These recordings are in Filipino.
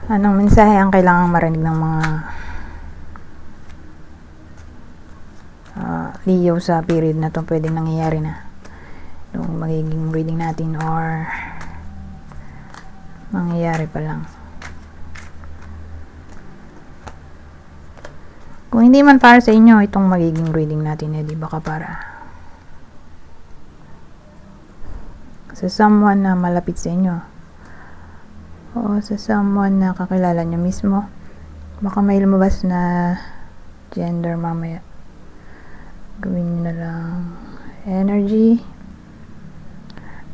Anong mensahe ang kailangang marinig ng mga Leo sa period na to? Pwedeng nangyayari na yung magiging reading natin, or mangyayari pa lang. Kung hindi man para sa inyo itong magiging reading natin, di baka para sa someone na malapit sa inyo o sa someone na kakilala nyo mismo. Baka may lumabas na gender mamaya. Gawin nyo na lang energy,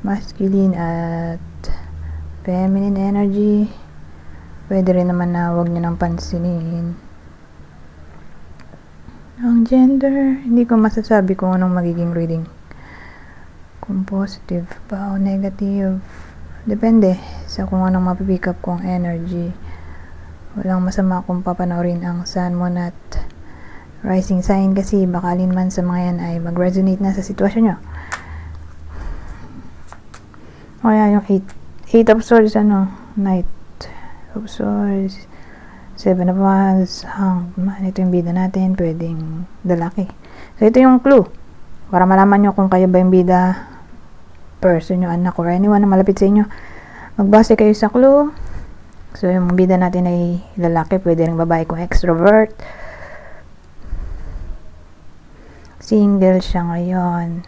masculine at feminine energy. Pwede rin naman na huwag nyo nang pansinin ang gender. Hindi ko masasabi kung anong magiging reading, kung positive pa o negative. Depende sa kung anong mapipick up kong energy. Walang masama kung papanoorin ang Sun, Moon at Rising sign, kasi baka alin man sa mga yan ay mag-resonate na sa sitwasyon nyo. O yan, yung 8 of Swords, Knight of Swords, 7 of Wands, Hangman. Ito yung bida natin, pwedeng lalaki. So ito yung clue para malaman nyo kung kayo ba yung bida, person nyo, anak, or anyone na malapit sa inyo. Magbase kayo sa clue. So yung bida natin ay lalaki, pwede rin babae kung extrovert. Single siya ngayon,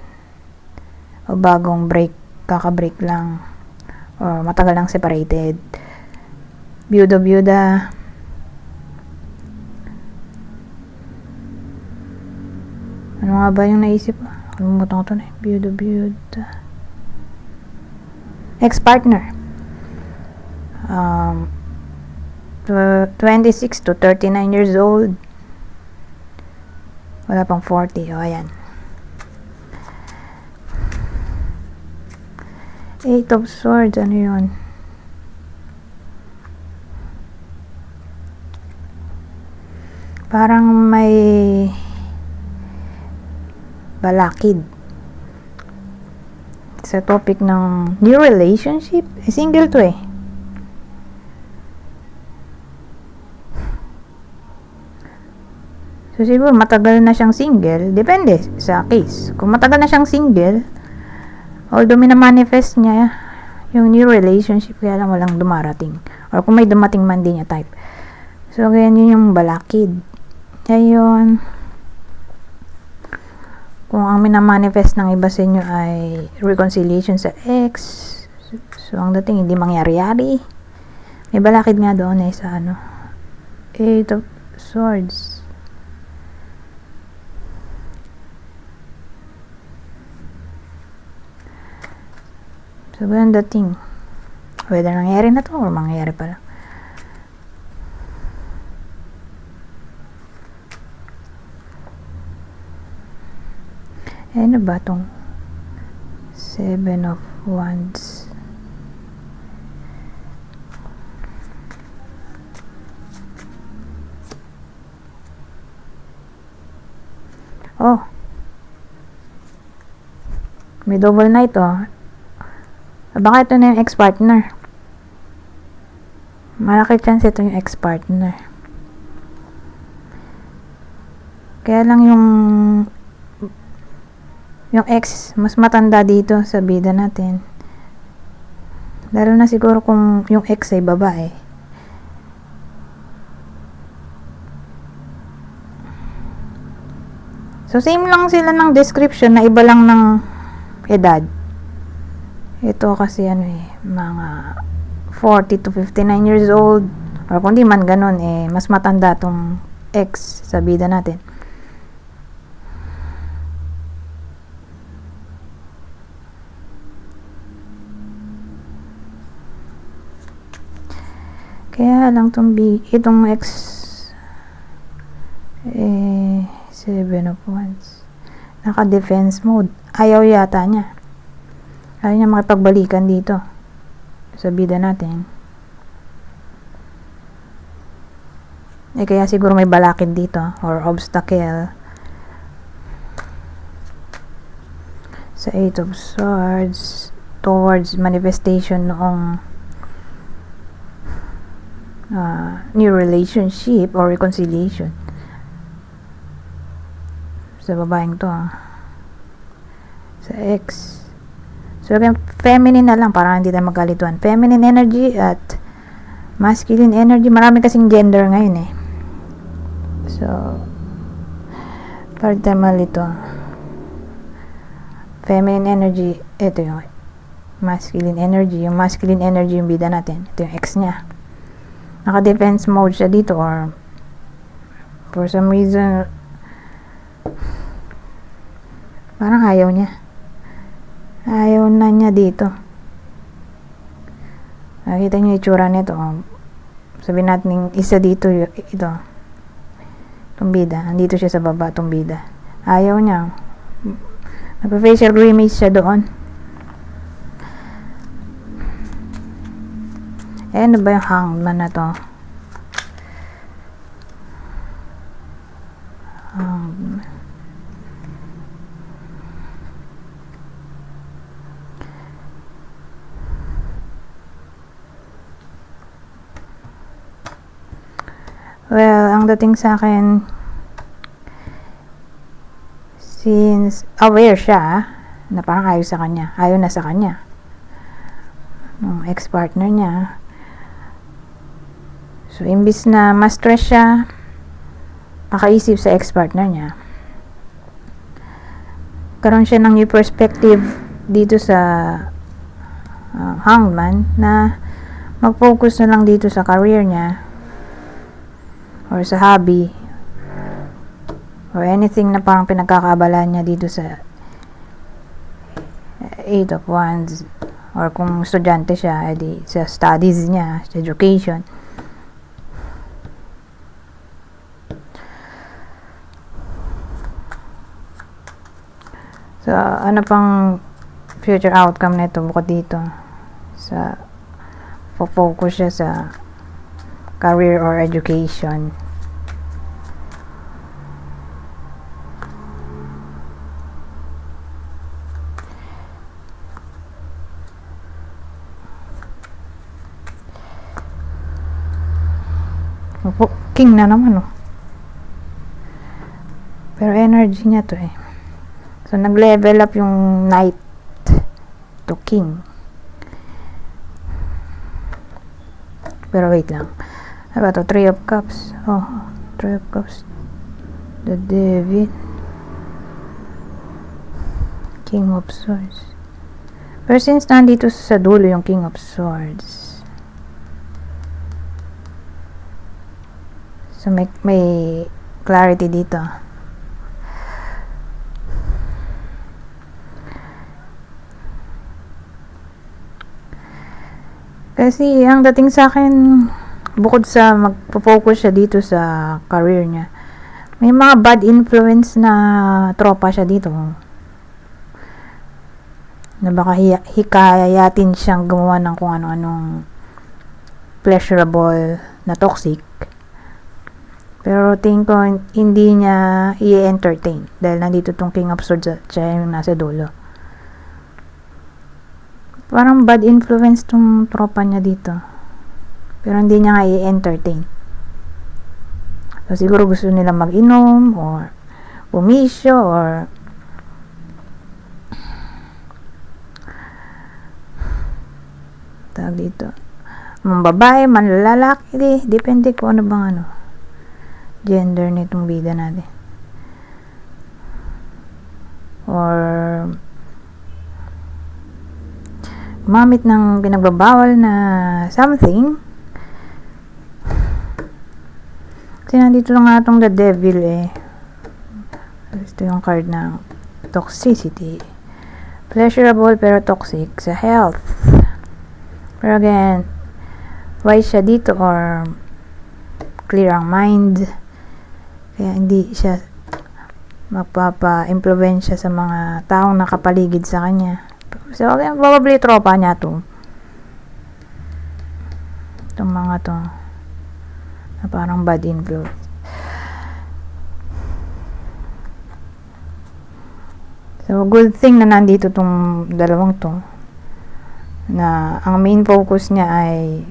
o bagong kaka-break lang, or matagal lang separated. Byuda. Ano nga ba yung naisip? Kalimutan ko to na. Byuda. Ex-partner. 26 to 39 years old. Wala pang 40. O, ayan. 8 of Swords. Ano yun? Parang may balakid sa topic ng new relationship. Single to eh. So siguro matagal na siyang single. Depende sa case. Kung matagal na siyang single, although minamanifest niya yung new relationship, kaya lang walang dumarating. Or kung may dumating man, din niya type. So ganyan yun yung balakid. Ayun. Kung ang minamanifest ng iba sa inyo ay reconciliation sa ex, so ang dating hindi mangyari-yari. May balakid nga doon eh sa 8 of Swords. So ganyan dating. Whether nangyari na to or mangyayari pa lang. Ano ba tong 7 of Wands? Oh, may double knight baka ito na yung ex-partner. Malaki chance ito yung ex-partner. Kaya lang yung ex mas matanda dito sa bida natin. Lalo na siguro kung yung ex ay babae. So same lang sila ng description, na iba lang ng edad. Ito kasi mga 40 to 59 years old, or kung di man ganun mas matanda tong ex sa bida natin. Kaya lang itong ex 7 of Wands, naka-defense mode. Ayaw yata niya. Ayaw niya makipagbalikan dito sa bida natin. Kaya siguro may balakid dito or obstacle sa 8 of Swords towards manifestation noong new relationship or reconciliation sa babaeng to, sa ex. So again, feminine na lang para hindi tayo magkalituan. Feminine energy at masculine energy. Marami kasing gender ngayon eh. So para di tayo malito. Feminine energy, ito yung masculine energy. Yung masculine energy yung bida natin. Ito yung ex niya. Naka-defense mode siya dito, or for some reason parang ayaw niya. Ayaw na niya dito. Nakita niyo yung itsura nito. Sabihin natin isa dito, ito. Itong bida. Andito siya sa baba, itong bida. Ayaw niya. Nagpa-facial grimace siya doon. Ano ba yung hangman na to? Well, ang dating sa akin, since aware siya na parang ayaw sa kanya, ayaw na sa kanya ng ex-partner niya. So, imbis na ma-stress siya, makaisip sa ex-partner niya, karoon siya ng new perspective dito sa hangman, na mag-focus na lang dito sa career niya or sa hobby or anything na parang pinagkakaabalahan niya dito sa 8 of Wands, or kung estudyante siya, edi sa studies niya, sa education. So, ano pang future outcome nito bukod dito sa focus siya sa career or education? King na naman, oh. Pero energy niya to eh. So, nag-level up yung Knight to King. Pero wait lang. Ano ba to? 3 of Cups. Oh, 3 of Cups. The Devil. King of Swords. Pero since nandito sa dulo yung King of Swords, so may clarity dito. Kasi ang dating sa akin, bukod sa magpo-focus siya dito sa career niya, may mga bad influence na tropa siya dito. Na baka hikayatin siyang gumawa ng kung ano-anong pleasurable na toxic. Pero tingin ko hindi niya i-entertain dahil nandito tong King of Swords at siya yung nasa dulo. Parang bad influence tong tropa niya dito. Pero hindi niya nga i-entertain. So, siguro gusto nila mag-inom or pumisyo or tawag dito, mga babae, manlalaki, depende kung ano bang gender nitong bida natin. Or gumamit ng pinagbabawal na something. Kasi nandito lang nga itong The Devil eh. Ito yung card ng toxicity. Pleasurable pero toxic sa health. Pero again, wise siya dito or clear ang mind. Kaya hindi siya magpapa-impluwensya sa mga taong nakapaligid sa kanya. So, okay, probably tropa niya to. Itong mga to na parang bad influence. So, good thing na nandito tong dalawang to, na ang main focus niya ay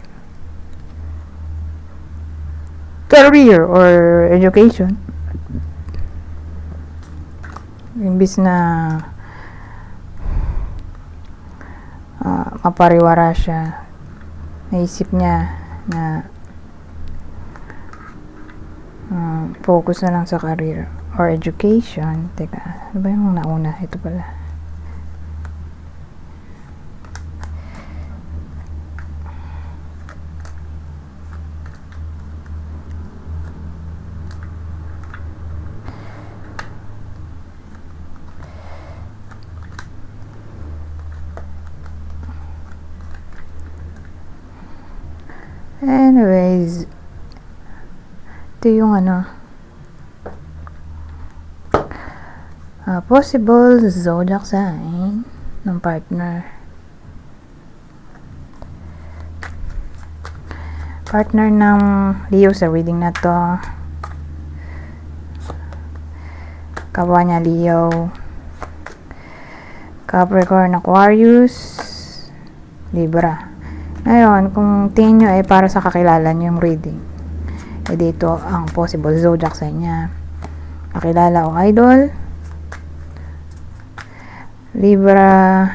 career or education. Imbis na mapariwara siya, naisip niya na focus na lang sa career or education. Teka, ano ba yung nauna? Ito pala. Anyways, ito yung possible zodiac sign ng partner ng Leo sa reading na to. Kapwa niya Leo, Capricorn, Aquarius, Libra. Ngayon, kung tingin nyo ay para sa kakilala nyo yung reading, dito ang possible zodiac sign niya. Kakilala o idol, Libra,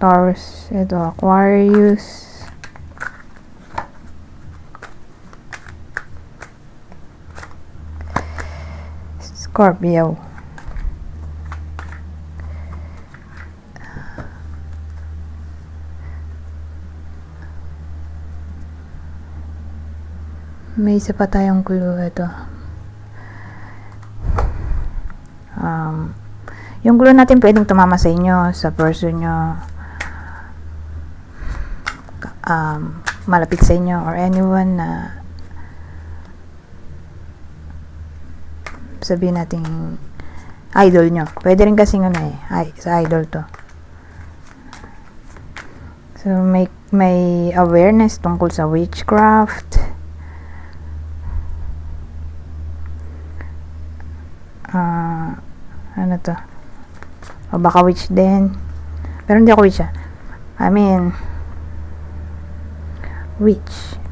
Taurus, ito Aquarius, Scorpio. May isa pa tayong clue. Ito. Yung clue natin pwedeng tumama sa inyo, sa person nyo, malapit sa inyo, or anyone na sabihin natin idol nyo. Pwede rin kasing sa idol to. So, may awareness tungkol sa witchcraft. Ano to? O baka witch din. Pero hindi ako witch I mean,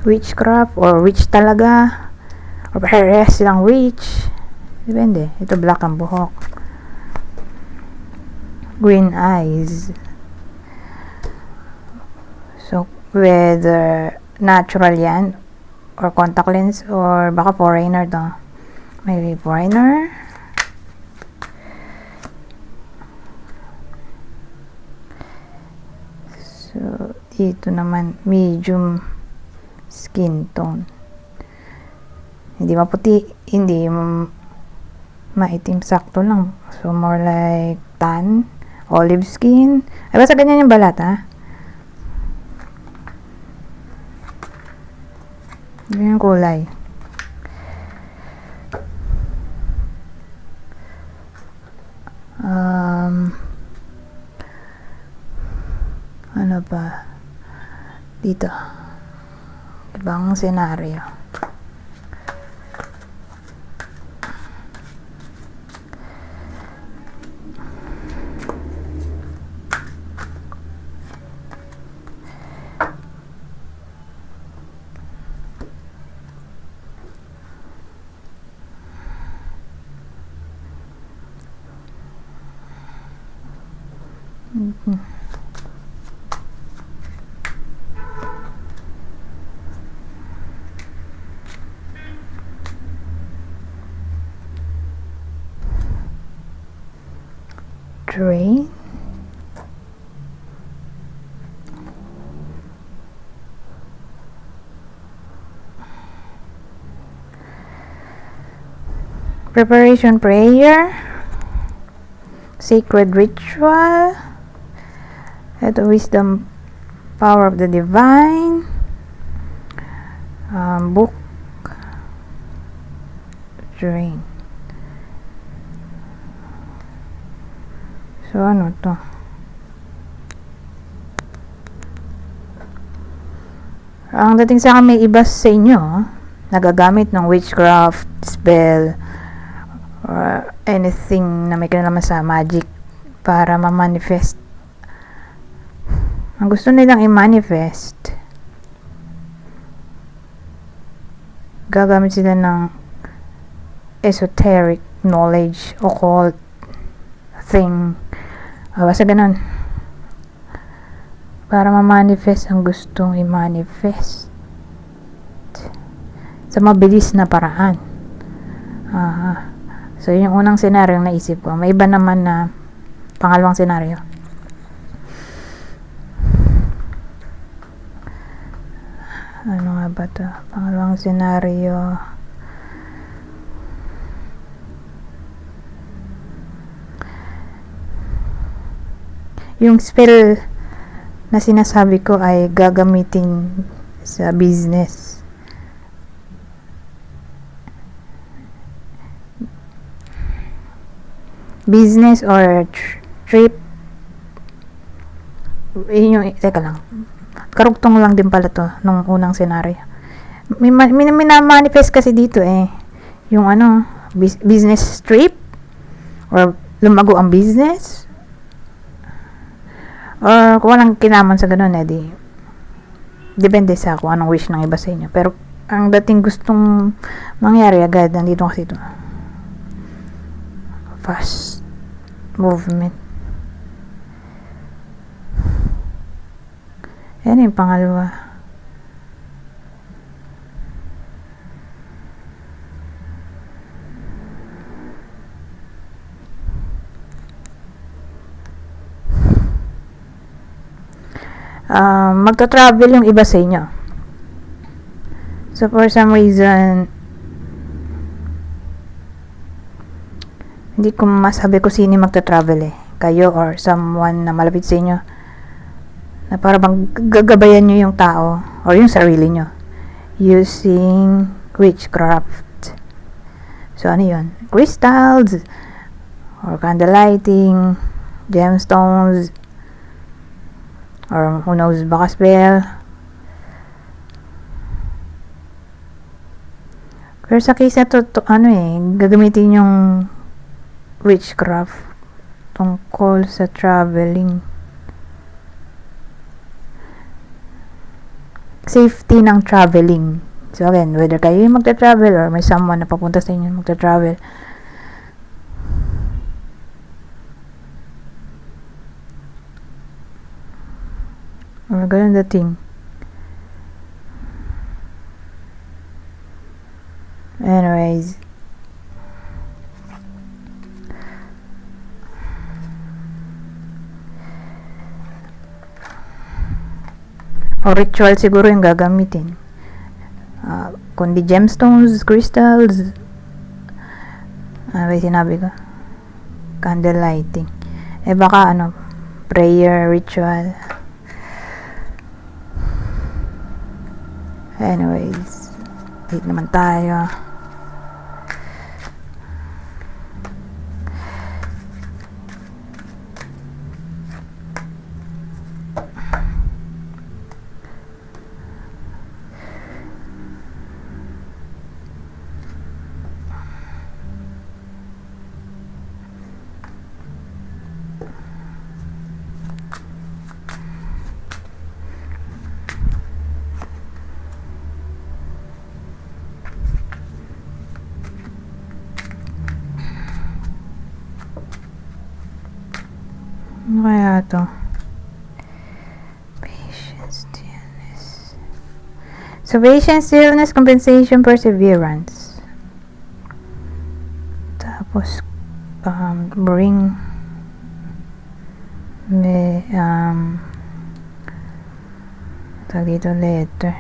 witchcraft or witch talaga. Or parehas silang witch. Depende. Ito black ang buhok. Green eyes. So, whether natural yan or contact lens or baka foreigner to. Maybe foreigner. So, dito naman, medium skin tone. Hindi maputi, hindi maitim, sakto lang. So, more like tan, olive skin. Ay, basta ganyan yung balat, ha? Ganyan yung kulay. Ano ba? Dito. Ibang senaryo. Drain. Preparation prayer. Sacred ritual. Ito, wisdom, power of the divine. Book. Drain. So, ano to? Ang dating sa akin, may iba sa inyo, nagagamit ng witchcraft, spell, or anything na may kinalaman sa magic para ma-manifest. Ang gusto nilang i-manifest gagamit sila ng esoteric knowledge, occult thing, basta ganun, para ma-manifest ang gustong i-manifest sa mabilis na paraan. So yun yung unang senaryo na naisip ko. May iba naman na pangalawang senaryo. Ano nga ba to? Pangalawang senaryo. Yung spell na sinasabi ko ay gagamitin sa business. Business or trip. Yun yung, teka lang. Karugtong lang din pala to nung unang senaryo. Minamanifest kasi dito yung business trip or lumago ang business. Or kung walang kinaman sa ganun, di depende sa kung anong wish ng iba sa inyo. Pero ang dating gustong mangyari agad, nandito kasi ito. Fast movement. Yan yung pangalawa. Magta-travel yung iba sa inyo. So for some reason, hindi ko masabi kung sino magta-travel kayo or someone na malapit sa inyo, na para bang gagabayan nyo yung tao or yung sarili nyo using witchcraft. So ano yun? Crystals or candle lighting, gemstones, or who knows, baka spell. Pero sa case na to gagamitin yung witchcraft tungkol sa traveling. Safety ng traveling. So again, whether kayo yung magta-travel or may someone na papunta sa inyo magta-travel, or ganun dating. Anyways, o ritual siguro yung gagamitin, kundi gemstones, crystals, sinabi ko, candle lighting, baka prayer ritual. Anyways, wait naman tayo. Ano kaya to? Patience, stillness. So, patience, stillness, compensation, perseverance. Tapos, bring tawag dito, letter.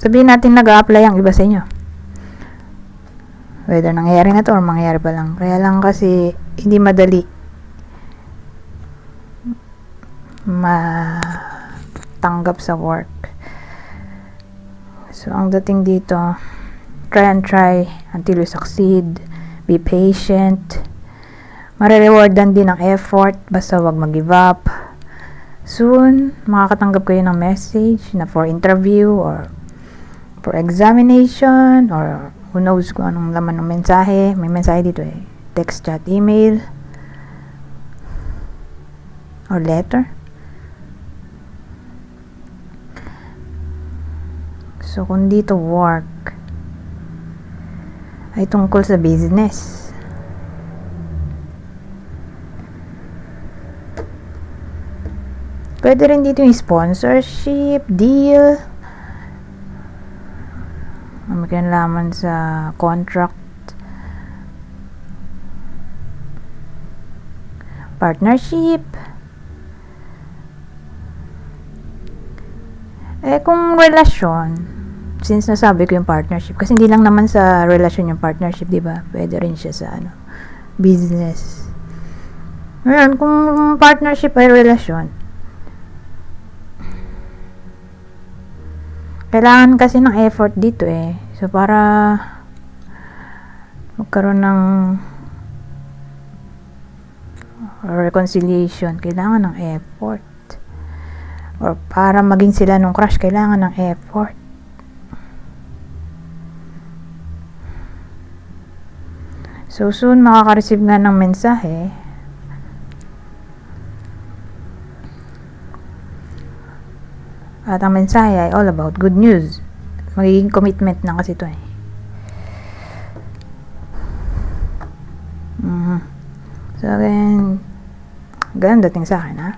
Sabihin natin nag-a-apply ang iba sa inyo. Whether nangyayari na to or mangyayari pa lang. Kaya lang kasi hindi madali matanggap sa work. So, ang dating dito, try and try until you succeed. Be patient. Mare-rewardan din ang effort. Basta wag mag-give up. Soon, makakatanggap kayo ng message na for interview or for examination or who knows kung anong laman ng mensahe. May mensahe dito text, chat, email, or letter. So, kung dito work ay tungkol sa business. Pwede rin dito yung sponsorship, deal, may kinalaman sa contract, partnership. Kung relasyon, since nasabi ko yung partnership, kasi hindi lang naman sa relasyon yung partnership, di ba? Pwede rin siya sa business. Ngayon, kung partnership ay relasyon, kailangan kasi ng effort dito So, para magkaroon ng reconciliation, kailangan ng effort. Or para maging sila nung crush, kailangan ng effort. So, soon makaka-receive nga ng mensahe. At ang mensahe ay all about good news. Magiging commitment na kasi ito So, again, ganun dating sa akin, ha?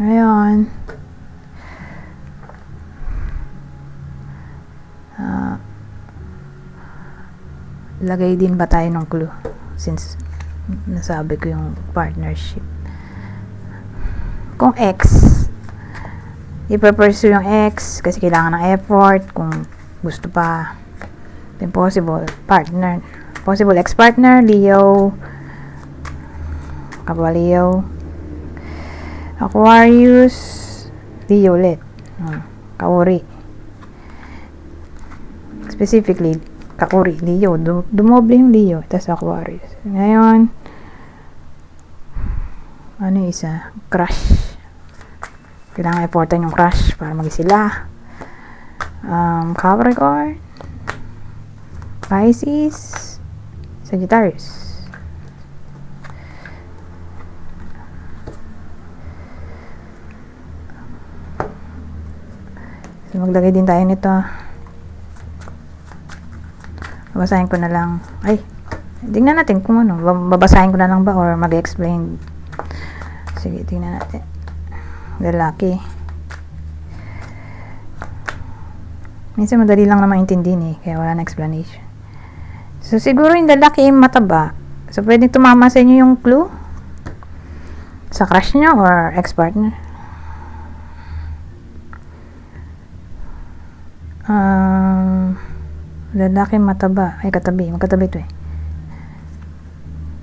Ngayon, lagay din ba tayo ng clue since nasabi ko yung partnership. Kung ex, ipapursue yung ex kasi kailangan ng effort. Kung gusto pa, then possible partner, possible ex-partner, Leo, Kapwa-Leo, Aquarius, Leo ulit, Kauri, specifically Kauri, Leo, dumoble yung Leo, tas Aquarius. Ngayon, ano yung isa? Crush. Kailangan importan yung crush para maging sila. Capricorn, Pisces, Sagittarius. So, maglagay din tayo nito. Babasahin ko na lang. Ay, tingnan natin kung ano. Babasahin ko na lang ba or mag-explain. Sige, tingnan natin. Lalaki. Minsan madali lang na maintindihin kaya wala na explanation. So, siguro yung lalaki mataba. So, pwedeng tumama sa inyo yung clue sa crush nyo or ex-partner. Lalaki mataba. Ay, katabi. Magkatabi ito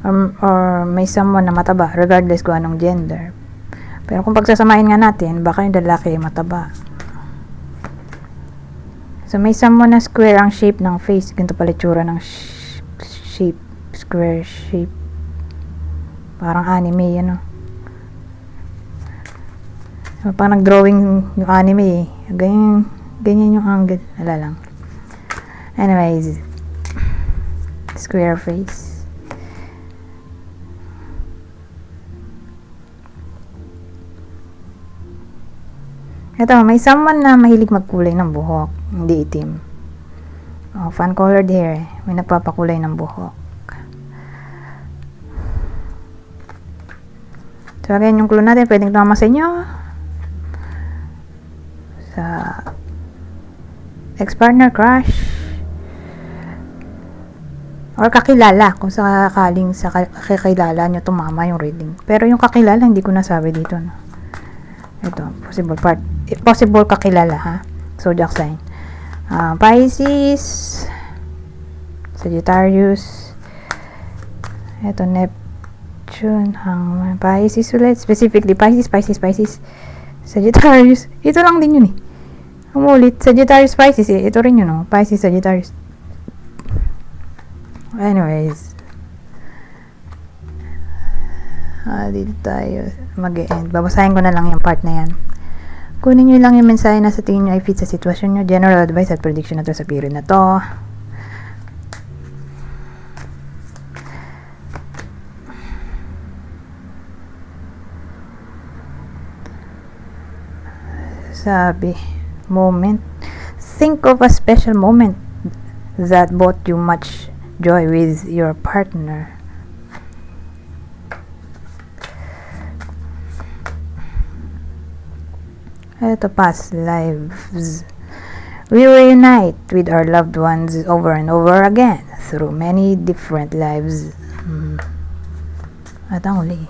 Or may someone na mataba regardless kung anong gender. Pero kung pagsasamahin nga natin, baka yung lalaki mataba. So, may someone na square ang shape ng face. Ganito pala itsura ng shape. Square shape. Parang anime, So, parang nag-drawing yung anime Ganyan yung angle. Wala lang. Anyways, square face. Ito, may someone na mahilig magkulay ng buhok, hindi itim. Fun colored hair. May nagpapakulay ng buhok. So, again, yung clue natin, pwedeng tumama sa inyo. Sa ex-partner, crush, or kakilala, kung sakaling sa kakilala nyo tumama yung reading. Pero yung kakilala, hindi ko nasabi dito, Ito, possible kakilala, ha? Zodiac sign. Pisces, Sagittarius, ito, Neptune, Pisces ulit, specifically, Pisces, Sagittarius, ito lang din yun, Umulit, Sagittarius, Pisces, ito rin yun, Pisces, Sagittarius. Anyways, dito tayo mag-e-end. Babasahin ko na lang yung part na yan. Kunin nyo lang yung mensahe na sa tingin nyo ay fit sa sitwasyon nyo. General advice at prediction na to sa period na to. Sabi, moment. Think of a special moment that brought you much joy with your partner. Ito, past lives. We reunite with our loved ones over and over again through many different lives. At ang uli.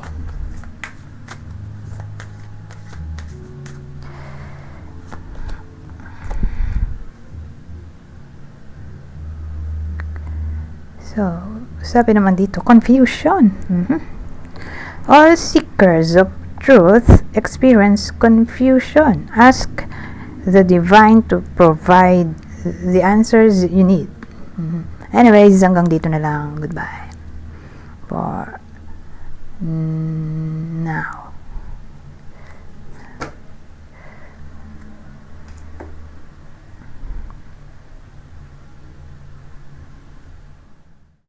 So, sabi naman dito, confusion. All seekers of truth experience confusion. Ask the divine to provide the answers you need. Anyways, hanggang dito na lang. Goodbye. For